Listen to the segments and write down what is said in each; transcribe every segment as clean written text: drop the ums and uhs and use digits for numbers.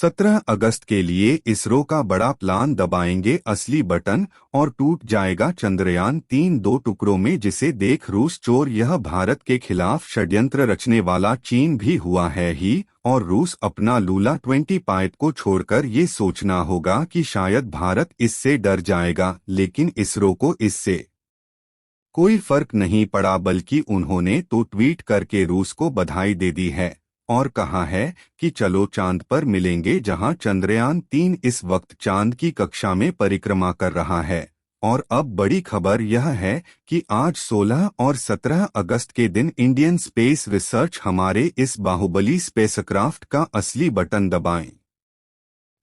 17 अगस्त के लिए इसरो का बड़ा प्लान, दबाएंगे असली बटन और टूट जाएगा चंद्रयान-3 दो टुकड़ों में, जिसे देख रूस चोर। यह भारत के खिलाफ षड्यंत्र रचने वाला चीन भी हुआ है ही, और रूस अपना लूला 20 पायत को छोड़कर ये सोचना होगा कि शायद भारत इससे डर जाएगा। लेकिन इसरो को इससे कोई फर्क नहीं पड़ा, बल्कि उन्होंने तो ट्वीट करके रूस को बधाई दे दी है और कहा है कि चलो चांद पर मिलेंगे, जहां चंद्रयान-3 इस वक्त चांद की कक्षा में परिक्रमा कर रहा है। और अब बड़ी खबर यह है कि आज 16 और 17 अगस्त के दिन इंडियन स्पेस रिसर्च हमारे इस बाहुबली स्पेसक्राफ्ट का असली बटन दबाएं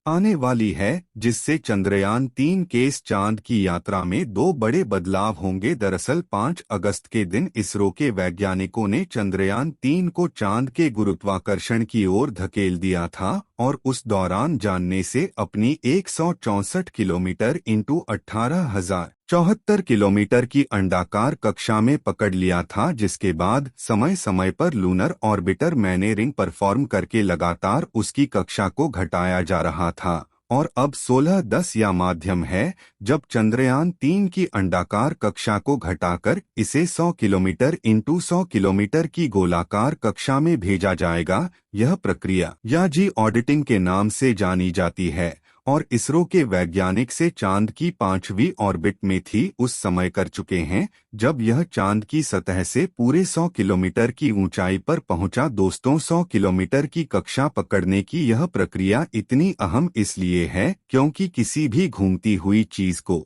आने वाली है, जिससे चंद्रयान-3 के इस चांद की यात्रा में दो बड़े बदलाव होंगे। दरअसल 5 अगस्त के दिन इसरो के वैज्ञानिकों ने चंद्रयान-3 को चांद के गुरुत्वाकर्षण की ओर धकेल दिया था और उस दौरान जानने से अपनी 164 किलोमीटर इंटू 18,074 किलोमीटर की अंडाकार कक्षा में पकड़ लिया था, जिसके बाद समय समय पर लूनर ऑर्बिटर मैनेरिंग परफॉर्म करके लगातार उसकी कक्षा को घटाया जा रहा था। और अब 16-10 या माध्यम है, जब चंद्रयान-3 की अंडाकार कक्षा को घटाकर इसे 100 किलोमीटर इंटू 100 किलोमीटर की गोलाकार कक्षा में भेजा जाएगा। यह प्रक्रिया याजी ऑडिटिंग के नाम से जानी जाती है और इसरो के वैज्ञानिक से चांद की 5वीं ऑर्बिट में थी उस समय कर चुके हैं, जब यह चांद की सतह से पूरे 100 किलोमीटर की ऊंचाई पर पहुंचा। दोस्तों, 100 किलोमीटर की कक्षा पकड़ने की यह प्रक्रिया इतनी अहम इसलिए है क्योंकि किसी भी घूमती हुई चीज को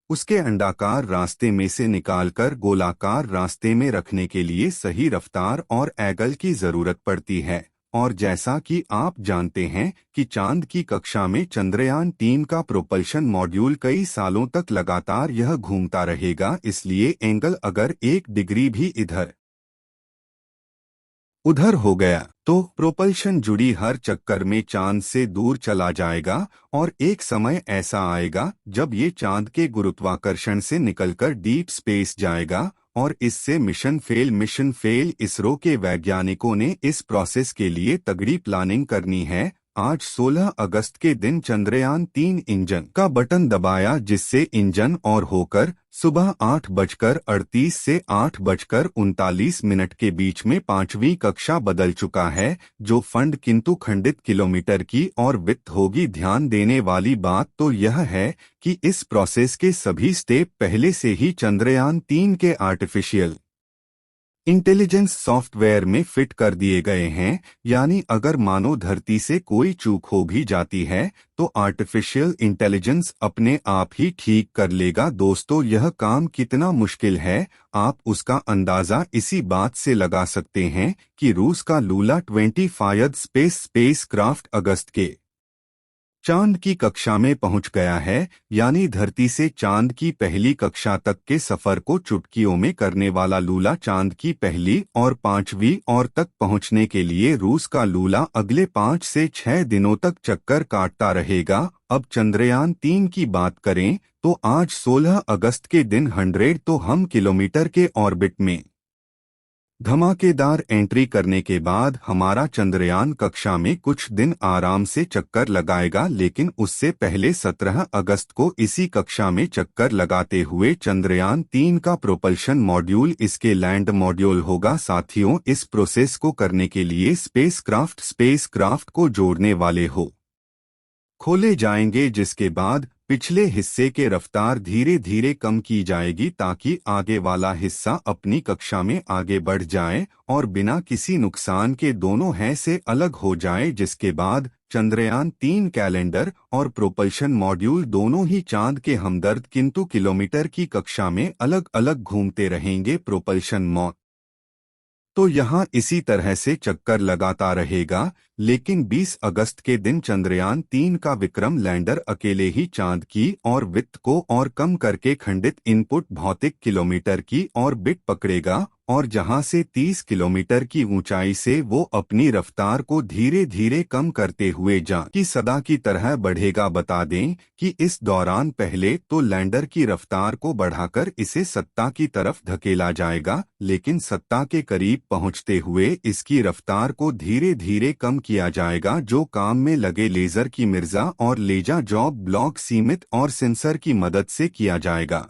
उसके अंडाकार रास्ते में से निकालकर गोलाकार रास्ते में रखने के लिए सही रफ्तार और एंगल की जरूरत पड़ती है। और जैसा कि आप जानते हैं कि चांद की कक्षा में चंद्रयान-3 का प्रोपल्शन मॉड्यूल कई सालों तक लगातार यह घूमता रहेगा, इसलिए एंगल अगर 1 डिग्री भी इधर उधर हो गया तो प्रोपल्शन जुड़ी हर चक्कर में चांद से दूर चला जाएगा और एक समय ऐसा आएगा जब ये चांद के गुरुत्वाकर्षण से निकलकर डीप स्पेस जाएगा और इससे मिशन फेल। इसरो के वैज्ञानिकों ने इस प्रोसेस के लिए तगड़ी प्लानिंग करनी है। आज 16 अगस्त के दिन चंद्रयान-3 इंजन का बटन दबाया, जिससे इंजन और होकर सुबह 8:38 से 8:39 के बीच में 5वीं कक्षा बदल चुका है, जो फंड किंतु खंडित किलोमीटर की और वित्त होगी। ध्यान देने वाली बात तो यह है कि इस प्रोसेस के सभी स्टेप पहले से ही चंद्रयान-3 के आर्टिफिशियल इंटेलिजेंस सॉफ्टवेयर में फिट कर दिए गए हैं, यानी अगर मानो धरती से कोई चूक हो भी जाती है तो आर्टिफिशियल इंटेलिजेंस अपने आप ही ठीक कर लेगा। दोस्तों, यह काम कितना मुश्किल है आप उसका अंदाजा इसी बात से लगा सकते हैं कि रूस का लूला 25 स्पेस क्राफ्ट अगस्त के चांद की कक्षा में पहुंच गया है, यानी धरती से चांद की पहली कक्षा तक के सफर को चुटकियों में करने वाला लूला चांद की पहली और 5वीं और तक पहुंचने के लिए रूस का लूला अगले 5 से 6 दिनों तक चक्कर काटता रहेगा। अब चंद्रयान-3 की बात करें तो आज 16 अगस्त के दिन 100 तो हम किलोमीटर के ऑर्बिट में धमाकेदार एंट्री करने के बाद हमारा चंद्रयान कक्षा में कुछ दिन आराम से चक्कर लगाएगा, लेकिन उससे पहले 17 अगस्त को इसी कक्षा में चक्कर लगाते हुए चंद्रयान-3 का प्रोपल्शन मॉड्यूल इसके लैंड मॉड्यूल होगा। साथियों, इस प्रोसेस को करने के लिए स्पेसक्राफ्ट को जोड़ने वाले खोले जाएंगे, जिसके बाद पिछले हिस्से के रफ्तार धीरे धीरे कम की जाएगी ताकि आगे वाला हिस्सा अपनी कक्षा में आगे बढ़ जाए और बिना किसी नुकसान के दोनों हैं से अलग हो जाए। जिसके बाद चंद्रयान-3 कैलेंडर और प्रोपल्शन मॉड्यूल दोनों ही चांद के हमदर्द किंतु किलोमीटर की कक्षा में अलग अलग घूमते रहेंगे। प्रोपल्शन तो यहाँ इसी तरह से चक्कर लगाता रहेगा, लेकिन 20 अगस्त के दिन चंद्रयान-3 का विक्रम लैंडर अकेले ही चांद की और वित्त को और कम करके खंडित इनपुट भौतिक किलोमीटर की और बिट पकड़ेगा और जहां से 30 किलोमीटर की ऊंचाई से वो अपनी रफ्तार को धीरे धीरे कम करते हुए की सदा की तरह बढ़ेगा। बता दें कि इस दौरान पहले तो लैंडर की रफ्तार को बढ़ाकर इसे सत्ता की तरफ धकेला जाएगा, लेकिन सत्ता के करीब पहुंचते हुए इसकी रफ्तार को धीरे धीरे कम किया जाएगा जो काम में लगे लेजर की मिर्जा और लेजा जॉब ब्लॉक सीमित और सेंसर की मदद से किया जाएगा।